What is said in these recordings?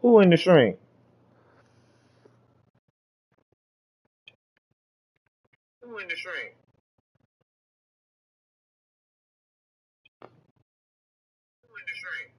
Who in the shrink? Who in the shrink? Who in the shrink?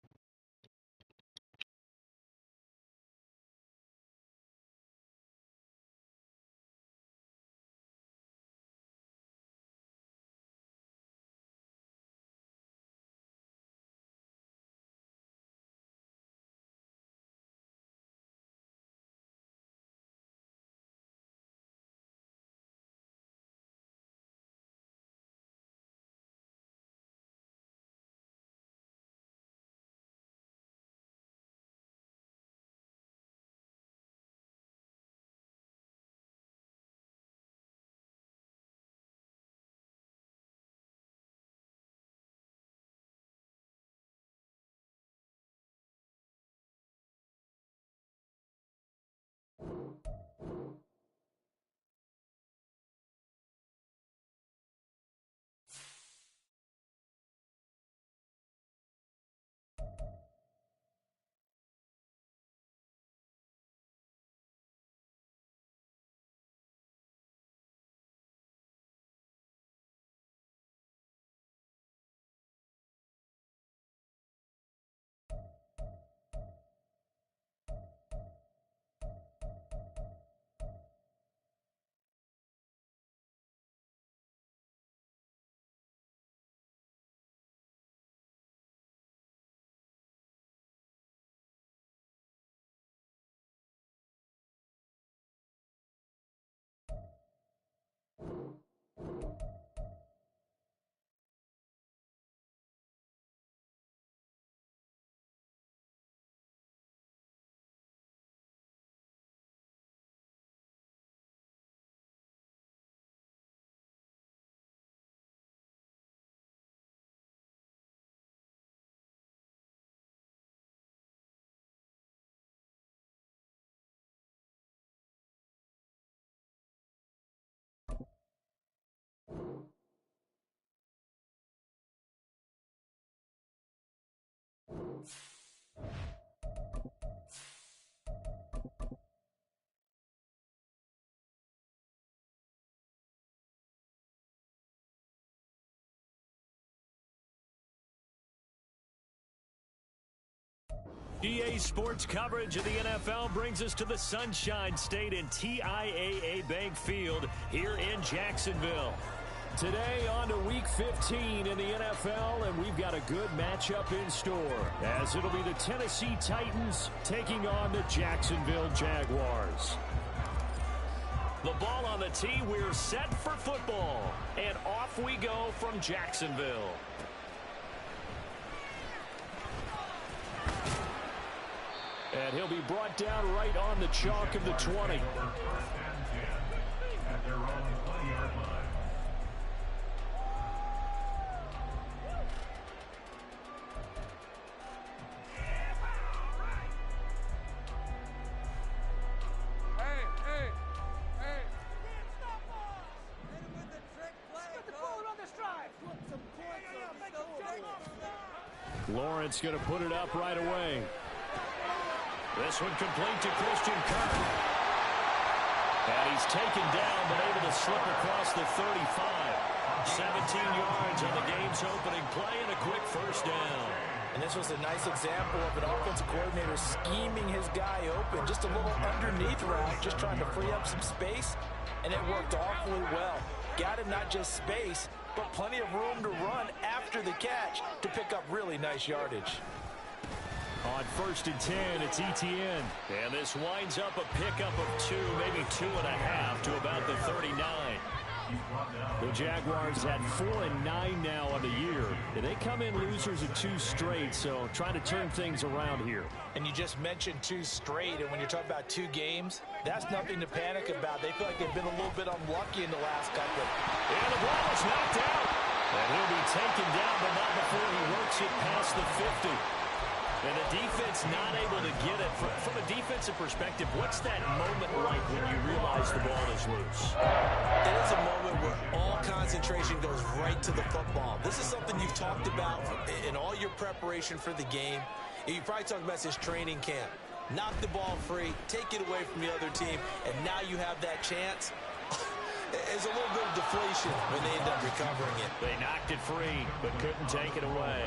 EA Sports coverage of the NFL brings us to the Sunshine State and TIAA Bank Field here in Jacksonville. Today on to Week 15 in the NFL, and we've got a good matchup in store, as it'll be the Tennessee Titans taking on the Jacksonville Jaguars. The ball on the tee, we're set for football, and off we go from Jacksonville. And he'll be brought down right on the chalk of the 20. Lawrence going to put it up right away. This one complete to Christian Kirk. And he's taken down, but able to slip across the 35. 17 yards on the game's opening play and a quick first down. And this was a nice example of an offensive coordinator scheming his guy open. Just a little underneath route, just trying to free up some space. And it worked awfully well. Got him not just space, but plenty of room to run after the catch to pick up really nice yardage. On 1st and 10, it's Etienne. And this winds up a pickup of 2, maybe 2.5 to about the 39. The Jaguars had 4-9 now on the year. And they come in losers of 2 straight, so trying to turn things around here. And you just mentioned 2 straight, and when you're talking about 2 games, that's nothing to panic about. They feel like they've been a little bit unlucky in the last couple. And the ball is knocked out. And he'll be taken down, but not before he works it past the 50. And the defense not able to get it. From a defensive perspective, what's that moment like when you realize the ball is loose? It is a moment where all concentration goes right to the football. This is something you've talked about in all your preparation for the game. You probably talked about this training camp. knock the ball free, take it away from the other team, and now you have that chance. There's a little bit of deflation when they end up recovering it. They knocked it free, but couldn't take it away.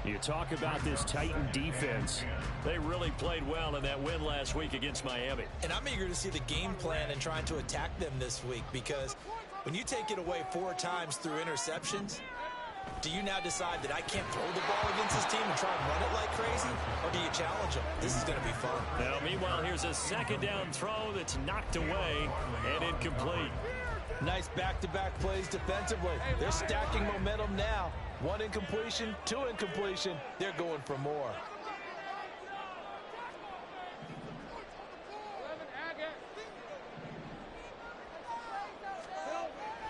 You talk about this Titan defense. They really played well in that win last week against Miami. And I'm eager to see the game plan and trying to attack them this week, because when you take it away 4 times through interceptions, do you now decide that I can't throw the ball against this team and try and run it like crazy? Or do you challenge them? This is going to be fun. Now, meanwhile, here's a second down throw that's knocked away and incomplete. Nice back-to-back plays defensively. They're stacking momentum now. 1 incompletion, 2 incompletion. They're going for more.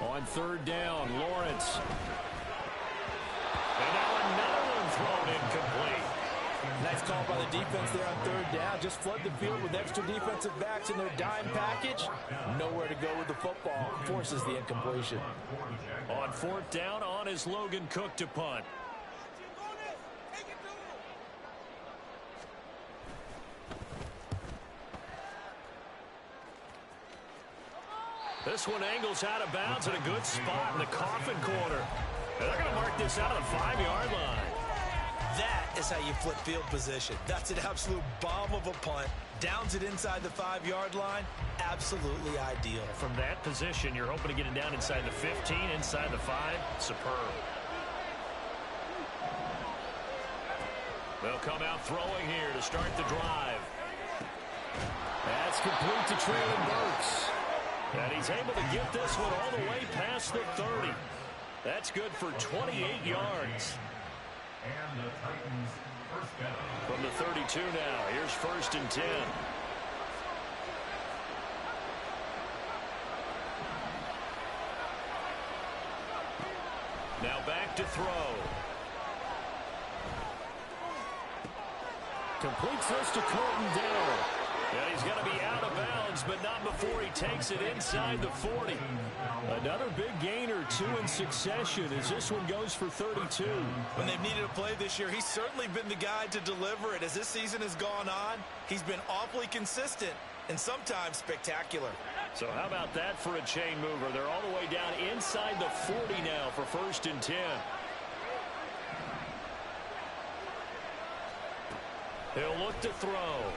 On third down, Lawrence. And now another one thrown incomplete. Nice call by the defense there on third down. Just flood the field with extra defensive backs in their dime package. Nowhere to go with the football. Forces the incompletion. On fourth down, on is Logan Cook to punt. This one angles out of bounds in a good spot in the coffin corner. And they're going to mark this out of the 5-yard line. That is how you flip field position. That's an absolute bomb of a punt. Downs it inside the 5-yard line. Absolutely ideal. From that position, you're hoping to get it down inside the 15, inside the 5. Superb. They'll come out throwing here to start the drive. That's complete to Traylon Burks. And he's able to get this one all the way past the 30. That's good for 28 yards. And the Titans first down. From the 32 now, here's 1st and 10. Now back to throw. Completes this to Colton Dell. And he's going to be out of bounds, but not before he takes it inside the 40. Another big gain or 2 in succession as this one goes for 32. When they've needed a play this year, he's certainly been the guy to deliver it. As this season has gone on, he's been awfully consistent and sometimes spectacular. So how about that for a chain mover? They're all the way down inside the 40 now for 1st and 10. He'll look to throw.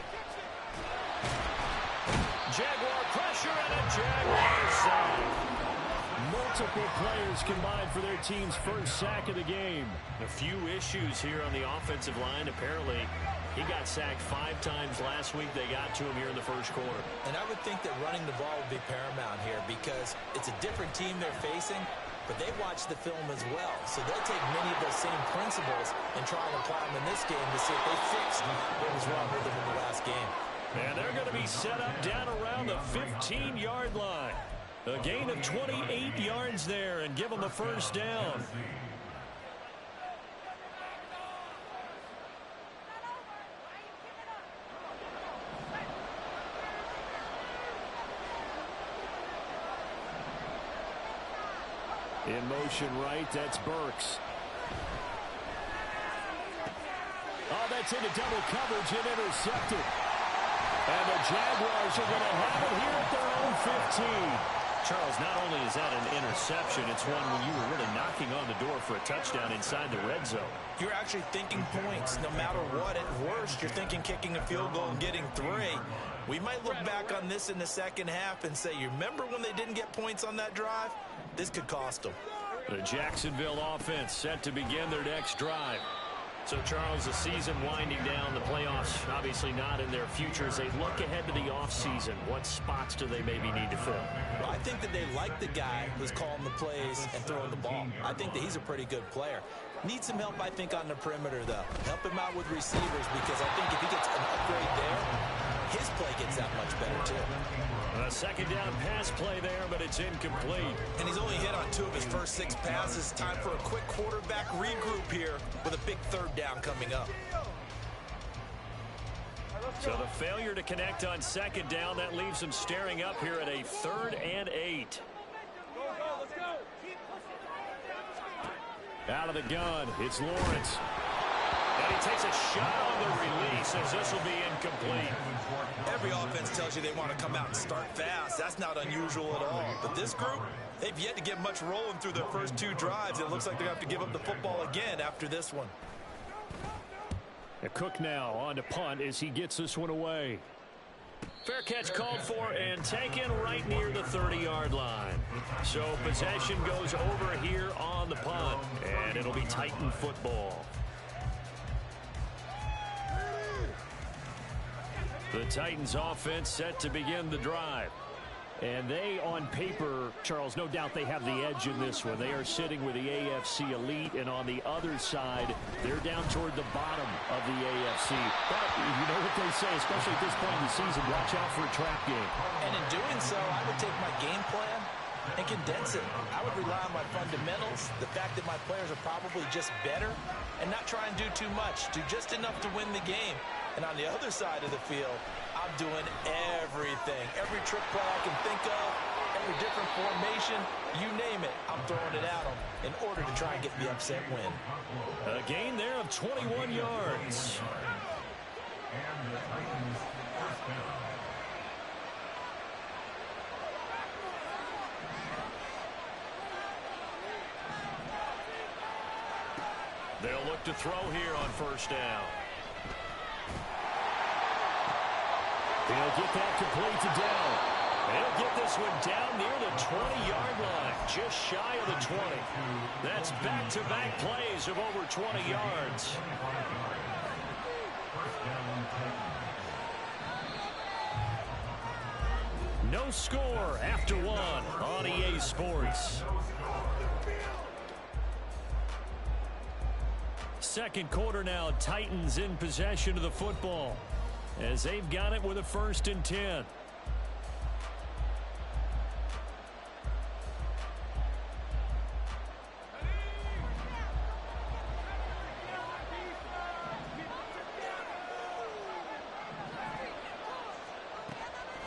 Jaguar pressure and a Jaguar sack. Multiple players combined for their team's first sack of the game. A few issues here on the offensive line. Apparently, he got sacked 5 times last week. They got to him here in the first quarter. And I would think that running the ball would be paramount here because it's a different team they're facing, but they watch the film as well. So they'll take many of those same principles and try and apply them in this game to see if they fixed what was wrong with them in the last game. And they're going to be set up down around the 15-yard line. A gain of 28 yards there and give them a first down. In motion right, that's Burks. Oh, that's into double coverage and intercepted. And the Jaguars are going to have it here at their own 15. Charles, not only is that an interception, it's one when you were really knocking on the door for a touchdown inside the red zone. You're actually thinking points no matter what. At worst, you're thinking kicking a field goal and getting 3. We might look back on this in the second half and say, you remember when they didn't get points on that drive? This could cost them. The Jacksonville offense set to begin their next drive. So, Charles, the season winding down, the playoffs obviously not in their future. As they look ahead to the offseason, what spots do they maybe need to fill? Well, I think that they like the guy who's calling the plays and throwing the ball. I think that he's a pretty good player. Needs some help, I think, on the perimeter, though. Help him out with receivers because I think if he gets an upgrade there, his play gets that much better, too. A second down pass play there, but it's incomplete. And he's only hit on 2 of his first 6 passes. Time for a quick quarterback regroup here with a big third down coming up. So the failure to connect on second down, that leaves them staring up here at a 3rd and 8. Out of the gun, it's Lawrence. And he takes a shot on the release as this will be incomplete. Every offense tells you they want to come out and start fast. That's not unusual at all. But this group, they've yet to get much rolling through their first 2 drives. It looks like they're going to have to give up the football again after this one. A Cook now on to punt as he gets this one away. Fair catch called for and taken right near the 30-yard line. So possession goes over here on the punt, and it'll be Titan football. The Titans offense set to begin the drive. And they, on paper, Charles, no doubt they have the edge in this one. They are sitting with the AFC elite, and on the other side, they're down toward the bottom of the AFC. But you know what they say, especially at this point in the season, watch out for a trap game. And in doing so, I would take my game plan and condense it. I would rely on my fundamentals, the fact that my players are probably just better, and not try and do too much, do just enough to win the game. And on the other side of the field, I'm doing everything. Every trick play I can think of, every different formation, you name it, I'm throwing it at them in order to try and get the upset win. A gain there of 21 yards. And the Titans first down. They'll look to throw here on first down. He'll get that complete to Dell. He'll get this one down near the 20-yard line, just shy of the 20. That's back-to-back plays of over 20 yards. No score after one on EA Sports. Second quarter now, Titans in possession of the football as they've got it with a 1st and 10.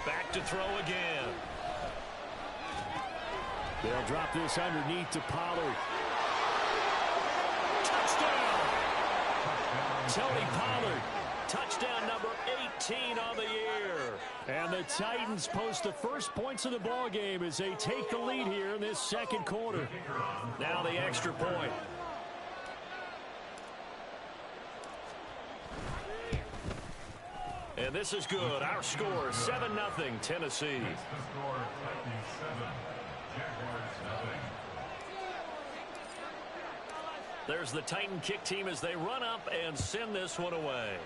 Back to throw again. They'll drop this underneath to Pollard. Touchdown! Tony Pollard. Touchdown number 18 on the year. And the Titans post the first points of the ball game as they take the lead here in this second quarter. Now the extra point. And this is good. Our score, 7-0 Tennessee. There's the Titan kick team as they run up and send this one away.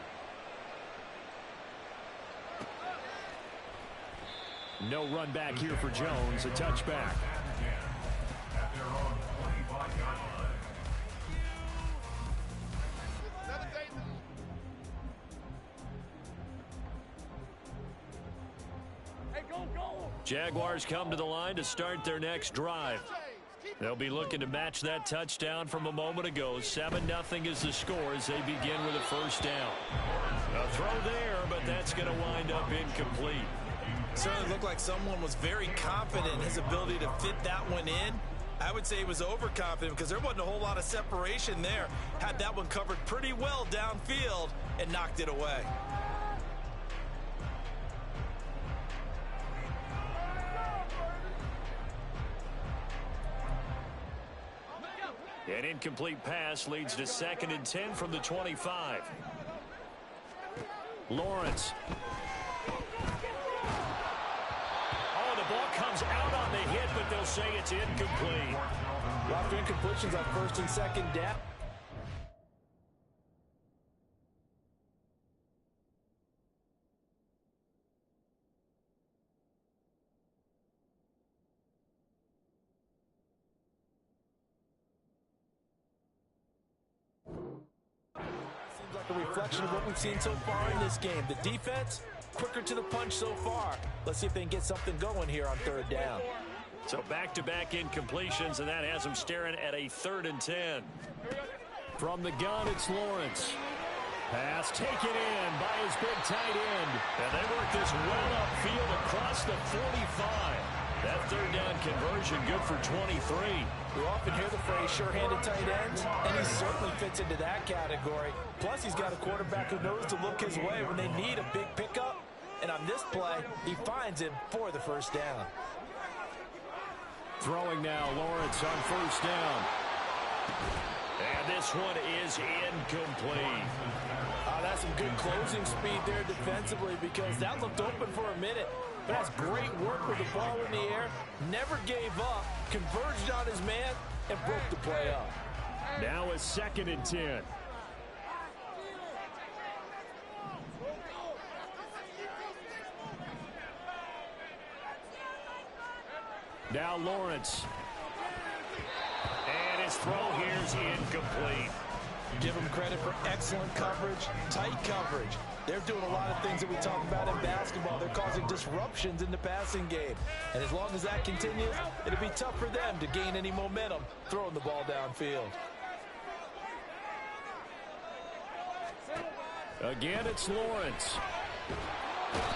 No run back here for Jones. A touchback. At their own 25-yard line. Jaguars come to the line to start their next drive. They'll be looking to match that touchdown from a moment ago. 7-0 is the score as they begin with a first down. A throw there, but that's going to wind up incomplete. Certainly looked like someone was very confident in his ability to fit that one in. I would say he was overconfident because there wasn't a whole lot of separation there. Had that one covered pretty well downfield and knocked it away. An incomplete pass leads to 2nd and 10 from the 25. Lawrence. Oh, the ball comes out on the hit, but they'll say it's incomplete. After incompletions on 1st and 2nd down. A reflection of what we've seen so far in this game. The defense, quicker to the punch so far. Let's see if they can get something going here on 3rd down. So back-to-back incompletions, and that has them staring at a 3rd and 10. From the gun, it's Lawrence. Pass taken in by his big tight end. And they work this well upfield across the 45. That third down conversion good for 23. We often hear the phrase sure-handed tight ends, and he certainly fits into that category. Plus, he's got a quarterback who knows to look his way when they need a big pickup. And on this play, he finds him for the first down. Throwing now, Lawrence on first down. And this one is incomplete. That's some good closing speed there defensively because that looked open for a minute. But that's great work with the ball in the air. Never gave up, converged on his man, and broke the play up. Now a 2nd and 10. Now Lawrence. And his throw here is incomplete. Give him credit for excellent coverage, tight coverage. They're doing a lot of things that we talk about in basketball. They're causing disruptions in the passing game. And as long as that continues, it'll be tough for them to gain any momentum throwing the ball downfield. Again, it's Lawrence.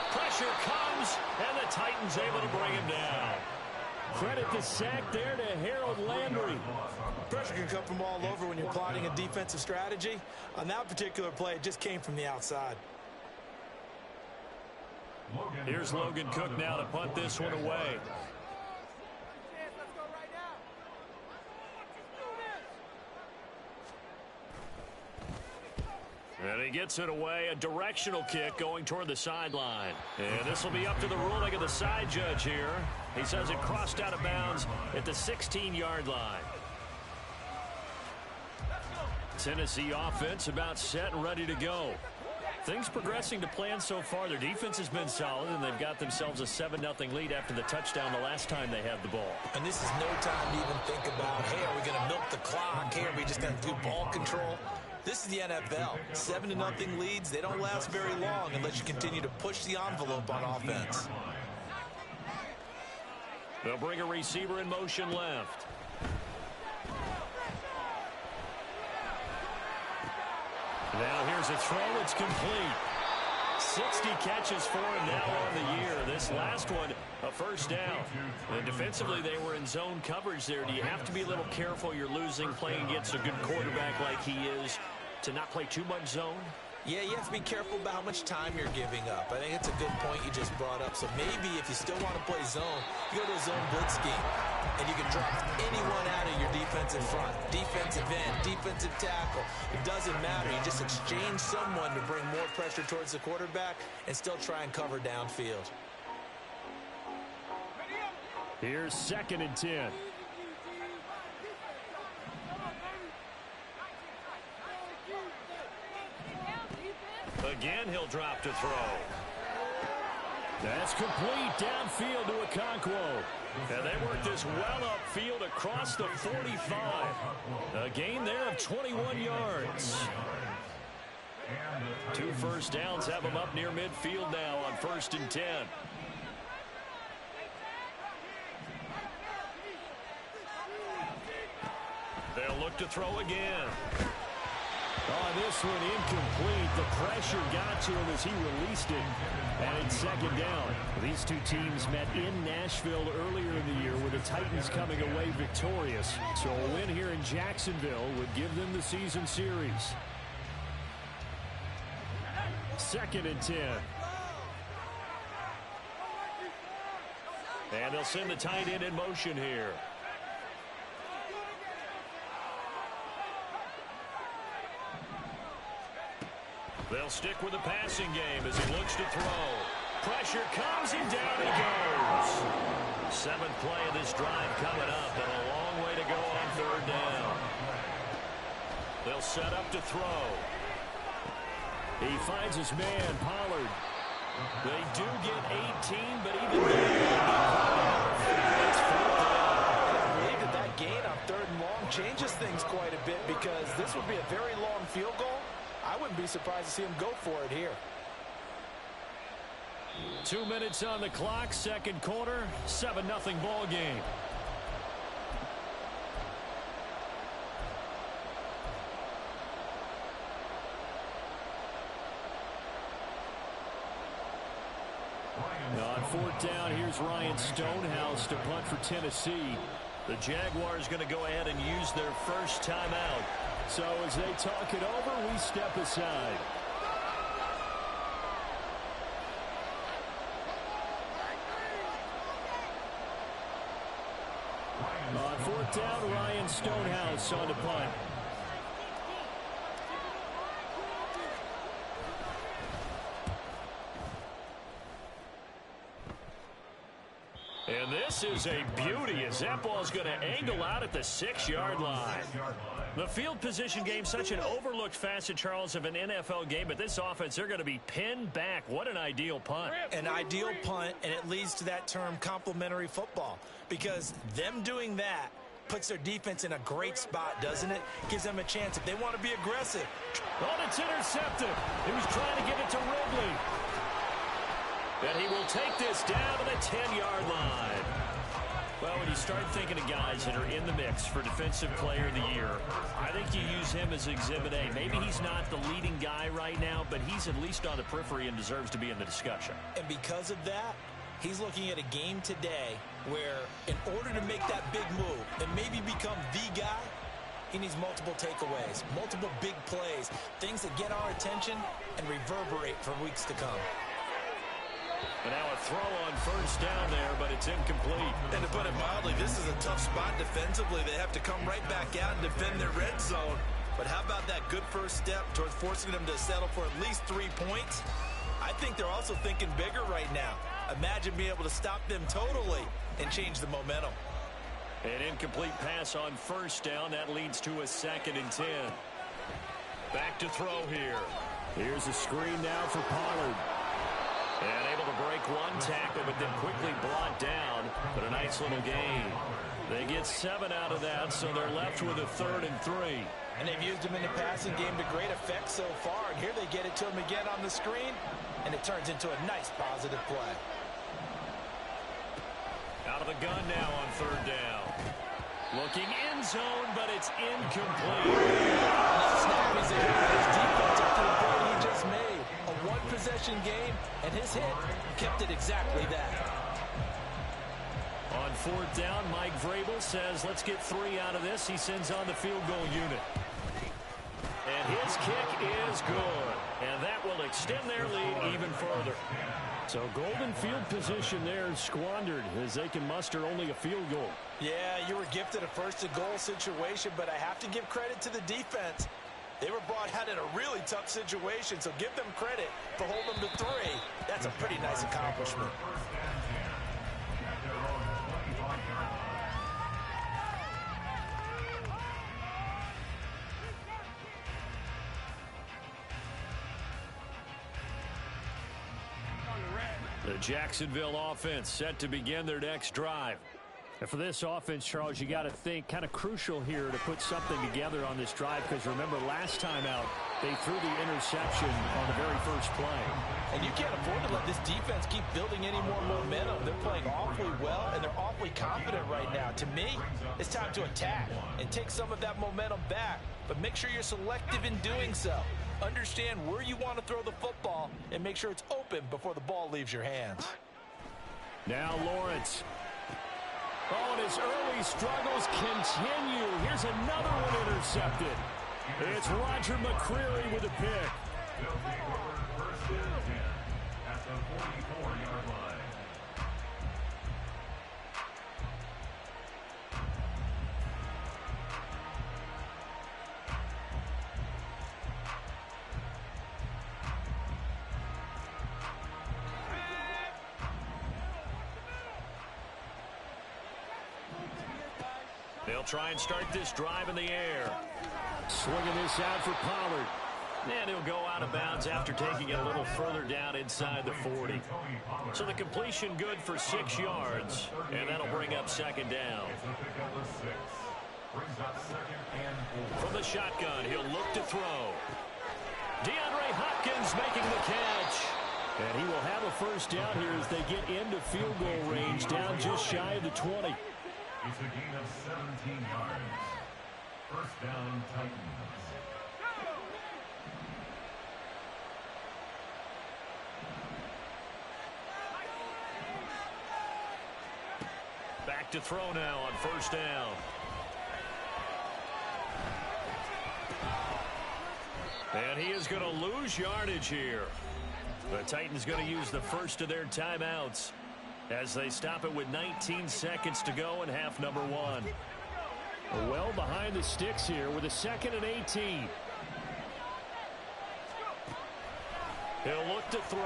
Pressure comes, and the Titans able to bring him down. Credit the sack there to Harold Landry. Pressure can come from all over when you're plotting a defensive strategy. On that particular play, it just came from the outside. Here's Logan Cook now to punt this one away. And he gets it away, a directional kick going toward the sideline. And this will be up to the ruling of the side judge here. He says it crossed out of bounds at the 16-yard line. Tennessee offense about set and ready to go. Things progressing to plan so far. Their defense has been solid, and they've got themselves a 7-0 lead after the touchdown the last time they had the ball. And this is no time to even think about, hey, are we going to milk the clock? Hey, are we just going to do ball control? This is the NFL. 7-0 leads, they don't last very long unless you continue to push the envelope on offense. They'll bring a receiver in motion left. Now here's a throw. It's complete. 60 catches for him now on the year. This last one, a first down. And defensively, they were in zone coverage there. Do you have to be a little careful? You're losing playing against a good quarterback like he is to not play too much zone? Yeah, you have to be careful about how much time you're giving up. I think it's a good point you just brought up. So maybe if you still want to play zone, you go to a zone blitz scheme. And you can drop anyone out of your defensive front. Defensive end, defensive tackle. It doesn't matter. You just exchange someone to bring more pressure towards the quarterback and still try and cover downfield. Here's 2nd and 10. Again, he'll drop to throw. That's complete downfield to Okonkwo. And they work this well upfield across the 45. A gain there of 21 yards. 2 first downs have them up near midfield now on 1st and 10. They'll look to throw again. Oh, this one incomplete. The pressure got to him as he released it. And it's 2nd down. These two teams met in Nashville earlier in the year with the Titans coming away victorious. So a win here in Jacksonville would give them the season series. 2nd and 10. And they'll send the tight end in motion here. They'll stick with the passing game as he looks to throw. Pressure comes and down he goes. 7th play of this drive coming up and a long way to go on 3rd down. They'll set up to throw. He finds his man, Pollard. They do get 18, but even it's 4th down. I believe that gain on 3rd and long changes things quite a bit because this would be a very long field goal. I wouldn't be surprised to see him go for it here. 2 minutes on the clock, 2nd quarter, 7-0 ball game. On fourth down, here's Ryan Stonehouse to punt for Tennessee. The Jaguars going to go ahead and use their first timeout. So as they talk it over, we step aside. On fourth down, Ryan Stonehouse on the punt. And this is a beauty as that ball is going to angle out at the 6-yard line. The field position game, such an overlooked facet, Charles, of an NFL game, but this offense, they're going to be pinned back. What an ideal punt. An ideal punt, and it leads to that term complementary football, because them doing that puts their defense in a great spot, doesn't it? Gives them a chance if they want to be aggressive. Oh, it's intercepted. He was trying to give it to Ridley. And he will take this down to the 10-yard line. Well, when you start thinking of guys that are in the mix for Defensive Player of the Year, I think you use him as Exhibit A. Maybe he's not the leading guy right now, but he's at least on the periphery and deserves to be in the discussion. And because of that, he's looking at a game today where in order to make that big move and maybe become the guy, he needs multiple takeaways, multiple big plays, things that get our attention and reverberate for weeks to come. And now a throw on first down there, but it's incomplete. And to put it mildly, this is a tough spot defensively. They have to come right back out and defend their red zone. But how about that good first step towards forcing them to settle for at least 3 points? I think they're also thinking bigger right now. Imagine being able to stop them totally and change the momentum. An incomplete pass on first down. That leads to a 2nd and 10. Back to throw here. Here's a screen now for Pollard. And able to break one tackle, but then quickly brought down. But a nice little gain. They get 7 out of that, so they're left with a 3rd and 3. And they've used him in the passing game to great effect so far. And here they get it to him again on the screen, and it turns into a nice positive play. Out of the gun now on 3rd down. Looking end zone, but it's incomplete. Snap is in his defense after the play he just made. A one-possession game, and his hit kept it exactly that. On 4th down, Mike Vrabel says, let's get 3 out of this. He sends on the field goal unit. And his kick is good. And that will extend their lead even further. So golden field position there squandered as they can muster only a field goal. Yeah, you were gifted a first-and-goal situation, but I have to give credit to the defense. They were brought out in a really tough situation, so give them credit for holding them to 3. That's a pretty nice accomplishment. The Jacksonville offense set to begin their next drive. And for this offense, Charles, you got to think kind of crucial here to put something together on this drive, because remember last time out they threw the interception on the very first play. And you can't afford to let this defense keep building any more momentum. They're playing awfully well, and they're awfully confident right now. To me, it's time to attack and take some of that momentum back, but make sure you're selective in doing so. Understand where you want to throw the football and make sure it's open before the ball leaves your hands. Now Lawrence. Oh, and his early struggles continue. Here's another one intercepted. It's Roger McCreary with a pick. First and 10 at the 44-yard line. They'll try and start this drive in the air. Swinging this out for Pollard. And he'll go out of bounds after taking it a little further down inside the 40. So the completion good for 6 yards, and that'll bring up 2nd down. From the shotgun, he'll look to throw. DeAndre Hopkins making the catch. And he will have a first down here as they get into field goal range, down just shy of the 20. It's a gain of 17 yards. First down, Titans. back to throw now on first down. And he is going to lose yardage here. The Titans going to use the first of their timeouts as they stop it with 19 seconds to go in half number one. Well behind the sticks here with a 2nd and 18. He'll look to throw.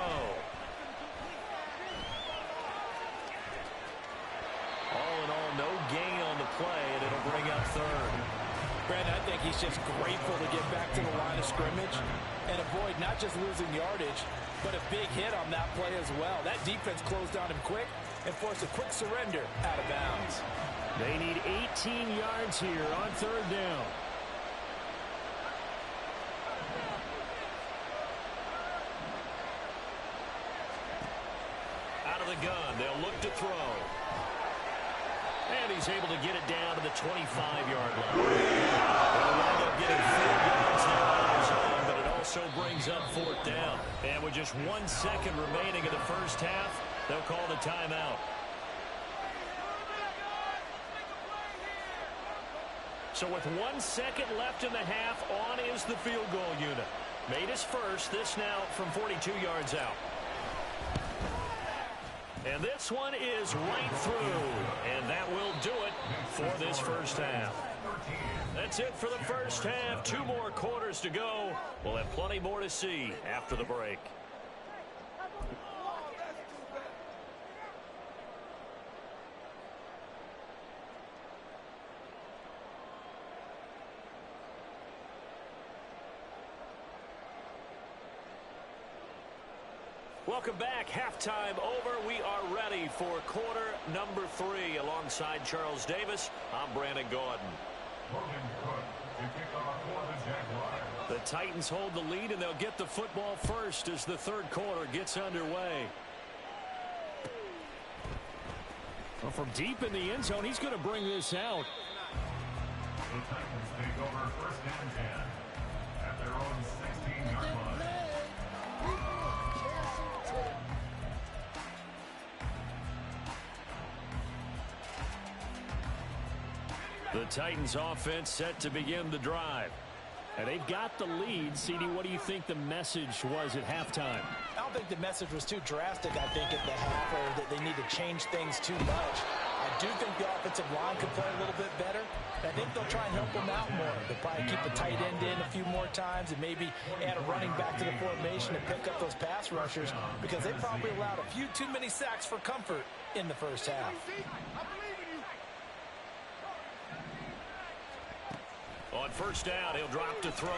All in all, no gain on the play, and it'll bring up third. Brandon, I think he's just grateful to get back to the line of scrimmage and avoid not just losing yardage, but a big hit on that play as well. That defense closed on him quick and forced a quick surrender out of bounds. They need 18 yards here on third down. Out of the gun, they'll look to throw. And he's able to get it down to the 25-yard line. They'll wind up getting 4 yards there on his own, but it also brings up 4th down. And with just 1 second remaining in the first half, they'll call the timeout. So with 1 second left in the half, on is the field goal unit. Made his first, this now from 42 yards out. And this one is right through. And that will do it for this first half. That's it for the first half. 2 more quarters to go. We'll have plenty more to see after the break. Welcome back. Halftime over. We are ready for quarter number 3. Alongside Charles Davis, I'm Brandon Gaudin. The Titans hold the lead, and they'll get the football first as the third quarter gets underway. Well, from deep in the end zone, he's going to bring this out. The Titans take over first and 10 at their own 16-yard line. The Titans offense set to begin the drive. And they've got the lead. CD, what do you think the message was at halftime? I don't think the message was too drastic, I think, at the half, or that they need to change things too much. I do think the offensive line could play a little bit better. I think they'll try and help them out more. They'll probably keep the tight end in a few more times and maybe add a running back to the formation to pick up those pass rushers, because they probably allowed a few too many sacks for comfort in the first half. On first down, he'll drop to throw.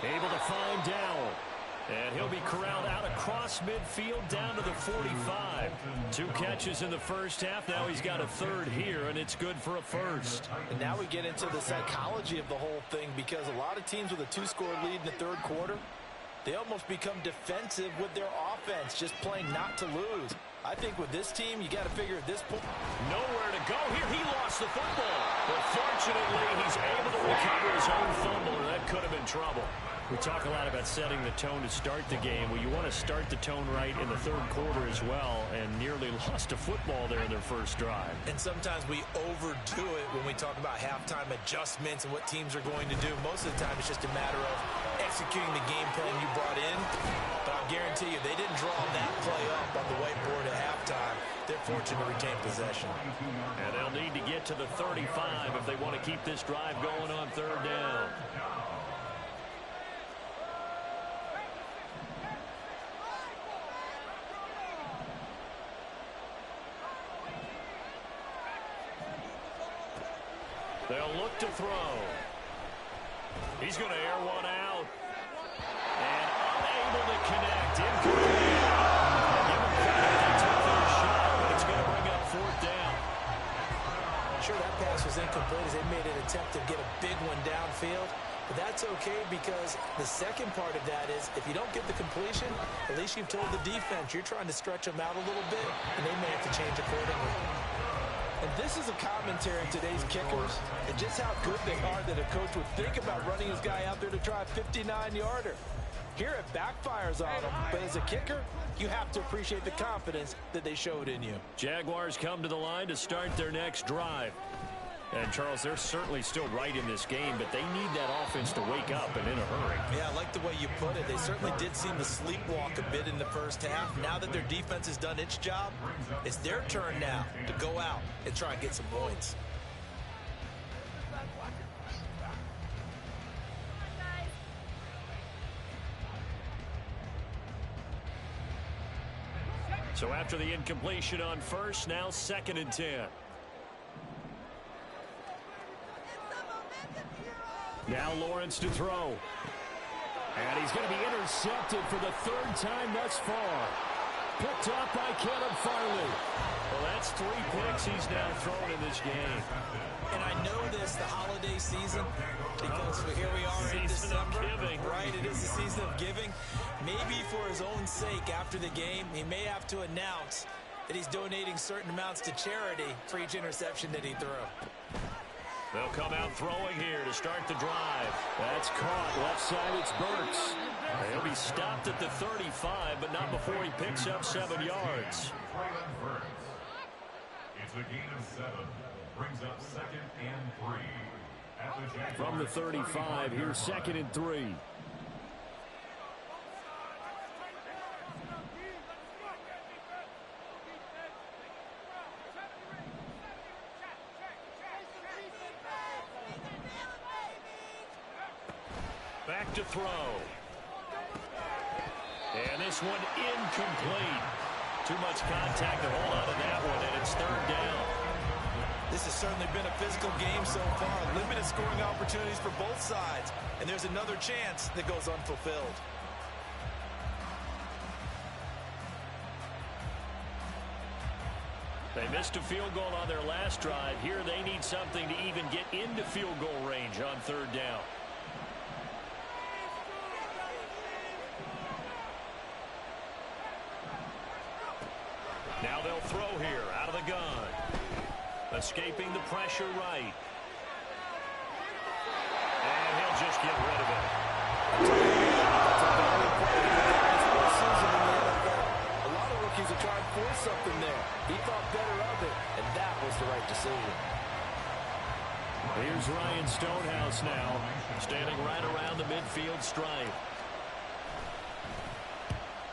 Able to find Dowell. And he'll be corralled out across midfield down to the 45. 2 catches in the first half. Now he's got a third here, and it's good for a first. And now we get into the psychology of the whole thing, because a lot of teams with a 2-score lead in the third quarter, they almost become defensive with their offense, just playing not to lose. I think with this team, you got to figure at this point. Nowhere to go here. He lost the football. But fortunately, he's able to recover his own fumble, or that could have been trouble. We talk a lot about setting the tone to start the game. Well, you want to start the tone right in the third quarter as well, and nearly lost a football there in their first drive. And sometimes we overdo it when we talk about halftime adjustments and what teams are going to do. Most of the time, it's just a matter of executing the game plan you brought in. But I'll guarantee you, they didn't draw that play up on the whiteboard at halftime. They're fortunate to retain possession. And they'll need to get to the 35 if they want to keep this drive going on third down. They'll look to throw. He's going to air one out. And unable to connect. Incomplete. Give him credit. They took their shot, but it's going to bring up 4th down. Sure, that pass was incomplete as they made an attempt to get a big one downfield. But that's okay, because the second part of that is if you don't get the completion, at least you've told the defense you're trying to stretch them out a little bit, and they may have to change accordingly. And this is a commentary of today's kickers and just how good they are that a coach would think about running his guy out there to try a 59-yarder. Here it backfires on them, but as a kicker, you have to appreciate the confidence that they showed in you. Jaguars come to the line to start their next drive. And, Charles, they're certainly still right in this game, but they need that offense to wake up and in a hurry. Yeah, I like the way you put it. They certainly did seem to sleepwalk a bit in the first half. Now that their defense has done its job, it's their turn now to go out and try and get some points. So after the incompletion on first, now 2nd and 10. Now Lawrence to throw. And he's going to be intercepted for the 3rd time thus far. Picked up by Caleb Farley. Well, that's 3 picks he's now thrown in this game. And I know this, the holiday season, because here we are in December. Right, it is the season of giving. Maybe for his own sake after the game, he may have to announce that he's donating certain amounts to charity for each interception that he threw. They'll come out throwing here to start the drive. That's caught. Left side, it's Burks. He'll be stopped at the 35, but not before he picks up 7 yards. It's a gain of 7. Brings up 2nd and 3. At the From the 35, here's 2nd and 3. Back to throw. And this one incomplete. Too much contact to hold on to that one, and it's 3rd down. This has certainly been a physical game so far. Limited scoring opportunities for both sides. And there's another chance that goes unfulfilled. They missed a field goal on their last drive. Here they need something to even get into field goal range on 3rd down. Now they'll throw here out of the gun. Escaping the pressure right. And he'll just get rid of it. That's a value play. This season in the NFL, a lot of rookies are trying to force something there. He thought better of it, and that was the right decision. Here's Ryan Stonehouse now, standing right around the midfield stripe.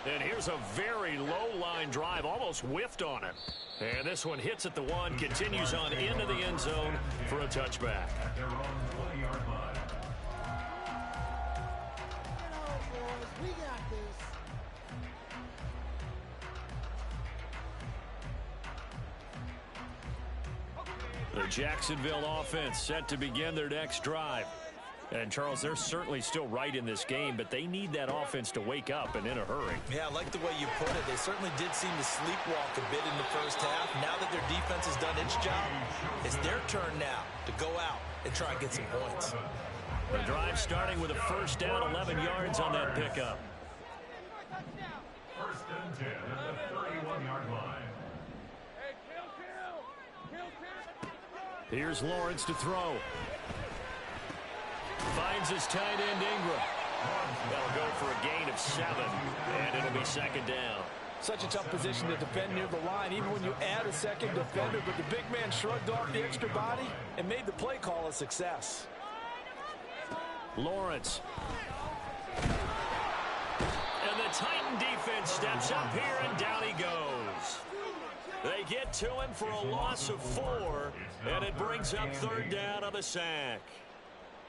And here's a very low-line drive, almost whiffed on it. And this one hits at the 1, continues on into the end zone for a touchback. At their own 20-yard line. We got this. The Jacksonville offense set to begin their next drive. And, Charles, they're certainly still right in this game, but they need that offense to wake up and in a hurry. Yeah, I like the way you put it. They certainly did seem to sleepwalk a bit in the first half. Now that their defense has done its job, it's their turn now to go out and try and get some points. The drive starting with a 1st down, 11 yards on that pickup. 1st and 10 at the 31-yard line. Here's Lawrence to throw. Finds his tight end, Ingram. They'll go for a gain of 7, and it'll be 2nd down. Such a tough position to defend near the line, even when you add a second defender, but the big man shrugged off the extra body and made the play call a success. Lawrence. And the Titan defense steps up here, and down he goes. They get to him for a loss of 4, and it brings up 3rd down on the sack.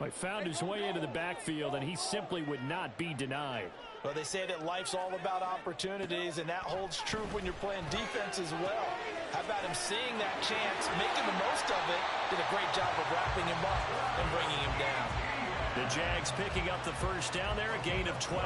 He found his way into the backfield, and he simply would not be denied. Well, they say that life's all about opportunities, and that holds true when you're playing defense as well. How about him seeing that chance, making the most of it, did a great job of wrapping him up and bringing him down. The Jags picking up the 1st down there, a gain of 12.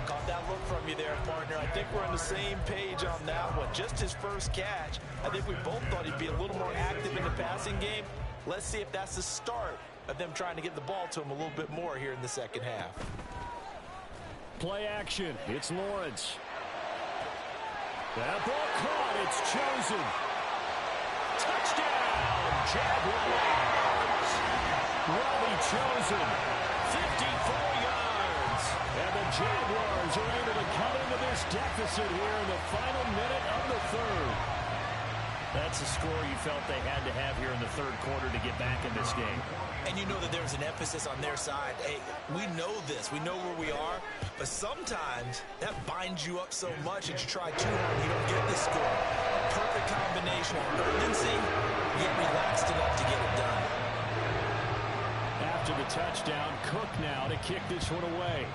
Caught that look from you there, partner. I think we're on the same page on that one. Just his first catch. I think we both thought he'd be a little more active in the passing game. Let's see if that's the start of them trying to get the ball to him a little bit more here in the second half. Play action. It's Lawrence. That ball caught. It's chosen. Touchdown, Jaguars. Robbie Chosen, 54 yards. And the Jaguars are able to cut into this deficit here in the final minute of the third. That's a score you felt they had to have here in the third quarter to get back in this game. And you know that there's an emphasis on their side. Hey, we know this. We know where we are. But sometimes that binds you up so much that you try too hard and you don't get the score. Perfect combination of urgency, yet relaxed enough to get it done. After the touchdown, Cook now to kick this one away.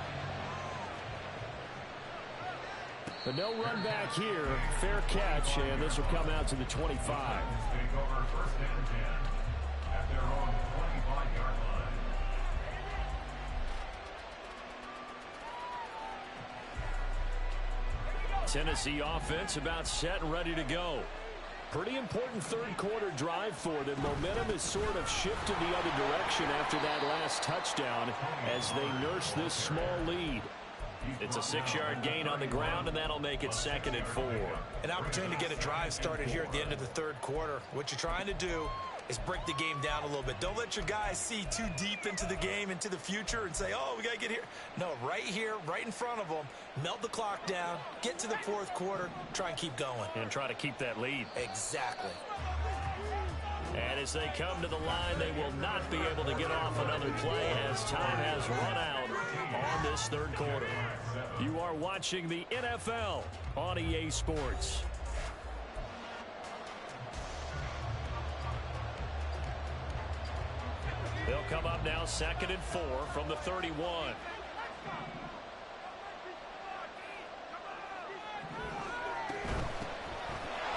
But no run back here. Fair catch, and this will come out to the 25. Take over first and 10 at their own 25-yard line. Tennessee offense about set and ready to go. Pretty important third quarter drive for them. Momentum has sort of shifted the other direction after that last touchdown as they nurse this small lead. It's a 6-yard gain on the ground, and that'll make it 2nd and 4. An opportunity to get a drive started here at the end of the third quarter. What you're trying to do is break the game down a little bit. Don't let your guys see too deep into the game, into the future, and say, oh, we got to get here. No, right here, right in front of them, melt the clock down, get to the fourth quarter, try and keep going. And try to keep that lead. Exactly. And as they come to the line, they will not be able to get off another play as time has run out on this third quarter. You are watching the NFL on EA Sports. They'll come up now 2nd and 4 from the 31.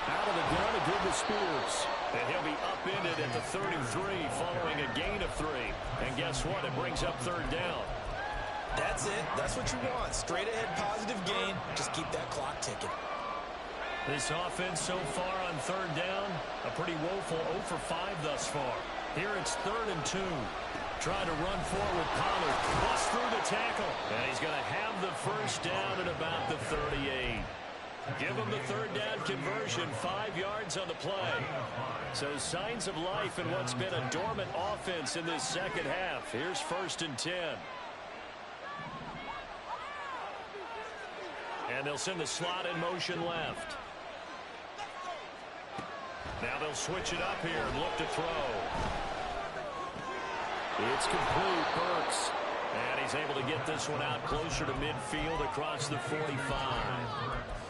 Out of the gun, a good to Spears. And he'll be upended at the 33 following a gain of 3. And guess what? It brings up 3rd down. That's it. That's what you want. Straight ahead positive gain. Just keep that clock ticking. This offense so far on 3rd down, a pretty woeful 0 for 5 thus far. Here it's 3rd and 2. Trying to run forward, Pollard. Busts through the tackle. And he's going to have the first down at about the 38. Give him the 3rd down conversion, 5 yards on the play. So signs of life in what's been a dormant offense in this second half. Here's 1st and 10. And they'll send the slot in motion left. Now they'll switch it up here and look to throw. It's complete, Burks. And he's able to get this one out closer to midfield across the 45.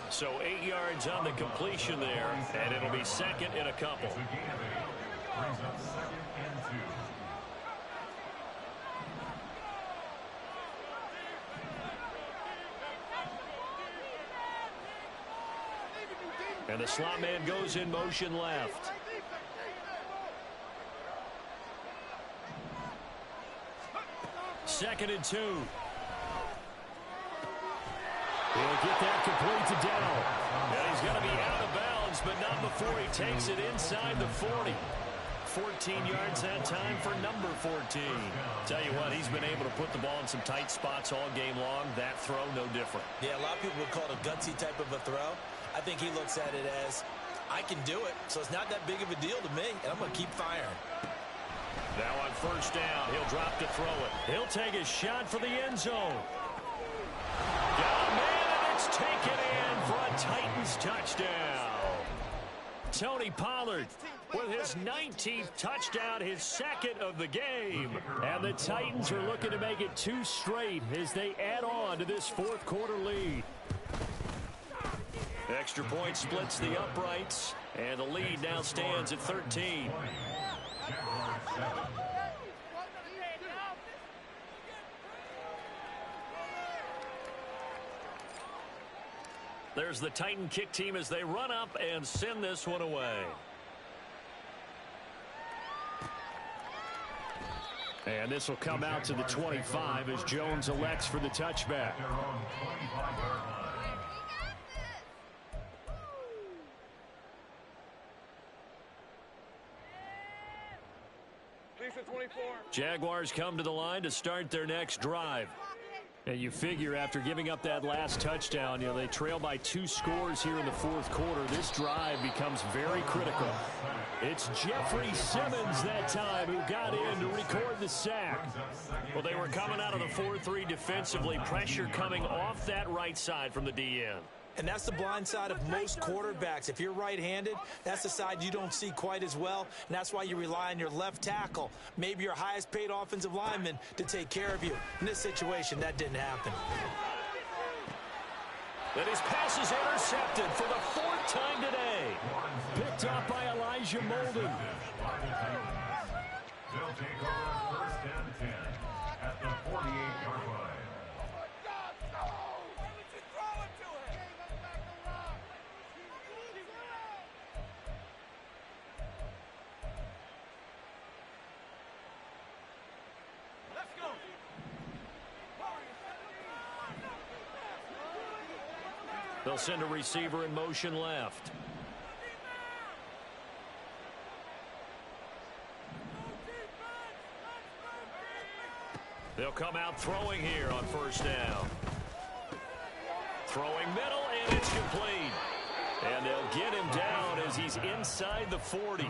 So 8 yards on the completion there, and it'll be 2nd in a couple. Brings up 2nd and 2. And the slot man goes in motion left. Second and 2. He'll get that complete to Dell. And he's going to be out of bounds, but not before he takes it inside the 40. 14 yards that time for number 14. Tell you what, he's been able to put the ball in some tight spots all game long. That throw, no different. Yeah, a lot of people would call it a gutsy type of a throw. I think he looks at it as, I can do it, so it's not that big of a deal to me, and I'm going to keep firing. Now on 1st down, he'll drop to throw it. He'll take a shot for the end zone. Got a man, and it's taken in for a Titans touchdown. Tony Pollard with his 19th touchdown, his 2nd of the game. And the Titans are looking to make it 2 straight as they add on to this fourth quarter lead. Extra point splits the uprights, and the lead now stands at 13. There's the Titan kick team as they run up and send this one away. And this will come out to the 25 as Jones elects for the touchback. Jaguars come to the line to start their next drive. And you figure after giving up that last touchdown, they trail by 2 scores here in the fourth quarter. This drive becomes very critical. It's Jeffrey Simmons that time who got in to record the sack. Well, they were coming out of the 4-3 defensively. Pressure coming off that right side from the DN. And that's the blind side of most quarterbacks. If you're right-handed, that's the side you don't see quite as well, and that's why you rely on your left tackle, maybe your highest-paid offensive lineman, to take care of you. In this situation, that didn't happen. And his pass is intercepted for the 4th time today. Picked up by Elijah Molden. They'll take over 1st and 10 at the 48-yard line. They'll send a receiver in motion left. They'll come out throwing here on 1st down. Throwing middle, and it's complete. And they'll get him down as he's inside the 40.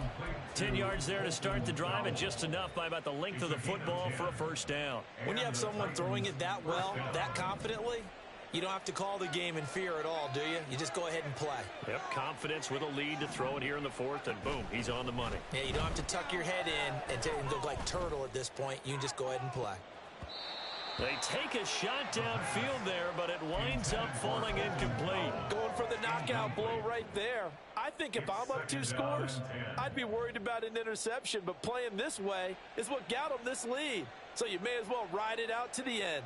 10 yards there to start the drive, and just enough by about the length of the football for a 1st down. When you have someone throwing it that well, that confidently, you don't have to call the game in fear at all, do you? You just go ahead and play. Yep, confidence with a lead to throw it here in the 4th, and boom, he's on the money. Yeah, you don't have to tuck your head in and look like turtle at this point. You can just go ahead and play. They take a shot downfield there, but it winds up falling incomplete. Going for the knockout blow right there. I think if I'm up 2 scores, I'd be worried about an interception, but playing this way is what got them this lead. So you may as well ride it out to the end.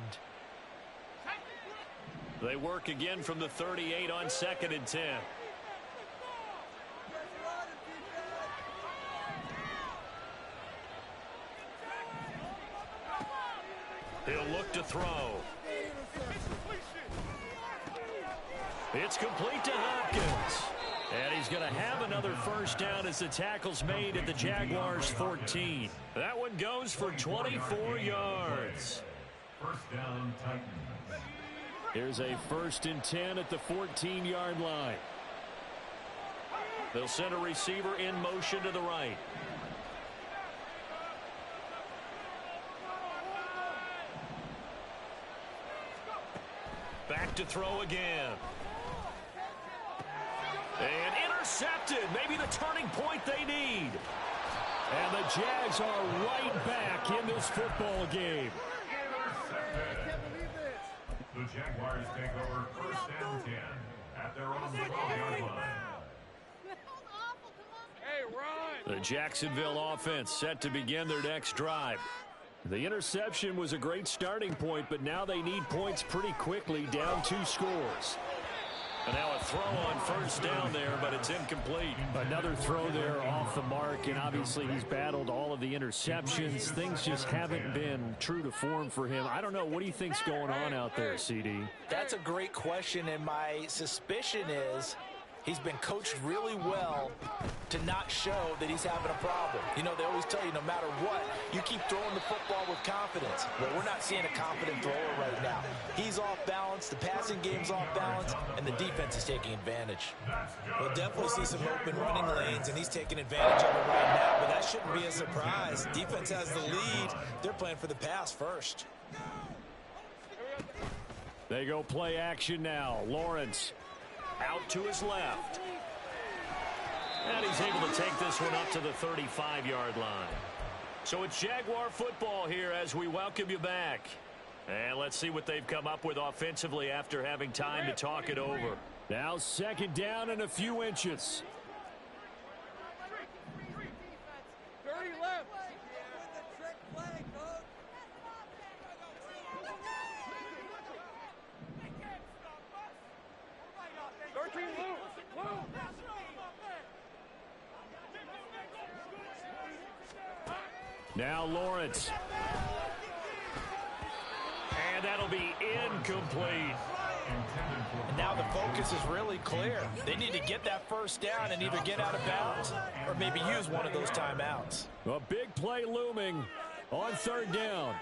They work again from the 38 on 2nd and 10. He'll look to throw. It's complete to Hopkins. And he's going to have another 1st down as the tackle's made at the Jaguars' 14. That one goes for 24 yards. 1st down, Titans. Here's a 1st and 10 at the 14-yard line. They'll send a receiver in motion to the right. Back to throw again. And intercepted. Maybe the turning point they need. And the Jags are right back in this football game. The Jaguars take over 1st and 10 at their own 12-yard line. The Jacksonville offense set to begin their next drive. The interception was a great starting point, but now they need points pretty quickly, down 2 scores. And now a throw on 1st down there, but it's incomplete. Another throw there off the mark, and obviously he's battled all of the interceptions. Things just haven't been true to form for him. I don't know. What do you think's going on out there, CD? That's a great question, and my suspicion is he's been coached really well to not show that he's having a problem. You know, they always tell you no matter what, you keep throwing the football with confidence. Well, we're not seeing a confident thrower right now. He's off balance, the passing game's off balance, and the defense is taking advantage. We'll definitely see some open running lanes, and he's taking advantage of it right now, but that shouldn't be a surprise. Defense has the lead. They're playing for the pass first. They go play action now. Lawrence out to his left. And he's able to take this one up to the 35-yard line. So it's Jaguar football here as we welcome you back. And let's see what they've come up with offensively after having time to talk it over. Now 2nd down and a few inches. 30 left. Now Lawrence. And that'll be incomplete. And now the focus is really clear. They need to get that 1st down and either get out of bounds or maybe use one of those timeouts. A big play looming on 3rd down.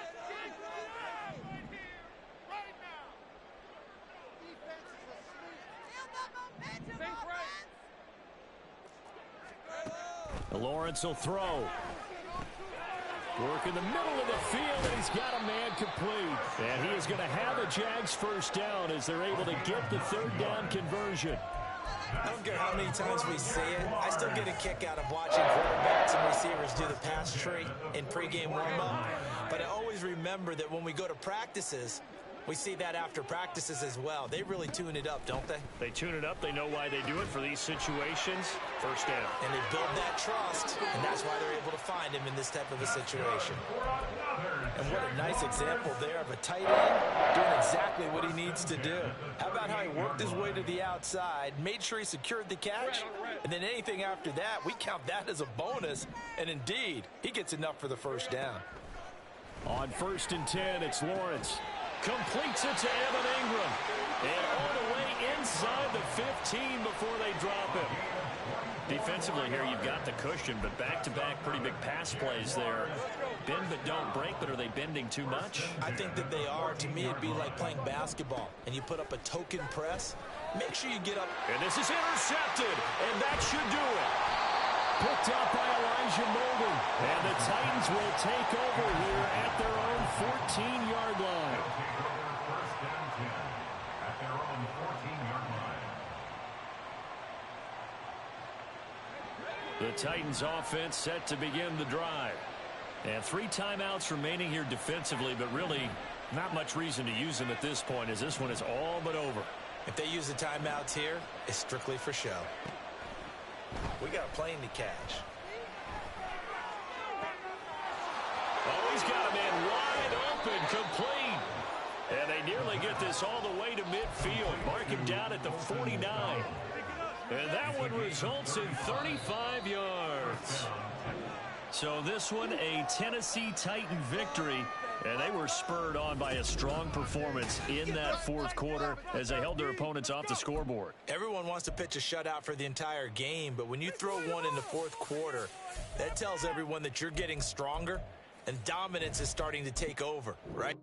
Lawrence will throw. Work in the middle of the field, and he's got a man complete. And he is going to have a Jags first down as they're able to get the third down conversion. I don't care how many times we see it. I still get a kick out of watching quarterbacks and receivers do the pass tree in pregame warm-up. But I always remember that when we go to practices, we see that after practices as well. They really tune it up, don't they? They tune it up. They know why they do it for these situations. First down. And they build that trust, and that's why they're able to find him in this type of a situation. And what a nice example there of a tight end doing exactly what he needs to do. How about how he worked his way to the outside, made sure he secured the catch, and then anything after that, we count that as a bonus. And indeed, he gets enough for the first down. On 1st and 10, it's Lawrence. Completes it to Evan Ingram. And all the way inside the 15 before they drop him. Defensively here, you've got the cushion, but back-to-back pretty big pass plays there. Bend but don't break, but are they bending too much? I think that they are. To me, it'd be like playing basketball, and you put up a token press. Make sure you get up. And this is intercepted, and that should do it. Picked up by Elijah Molden. And the Titans will take over here at their own 14-yard line. First down 10 at their own 14-yard line. The Titans offense set to begin the drive. And 3 timeouts remaining here defensively, but really not much reason to use them at this point as this one is all but over. If they use the timeouts here, it's strictly for show. We got a plane to catch. Oh, he's got a man wide open, complete. And they nearly get this all the way to midfield. Mark him down at the 49. And that one results in 35 yards. So this one, a Tennessee Titan victory. And they were spurred on by a strong performance in that fourth quarter as they held their opponents off the scoreboard. Everyone wants to pitch a shutout for the entire game, but when you throw one in the fourth quarter, that tells everyone that you're getting stronger and dominance is starting to take over, right?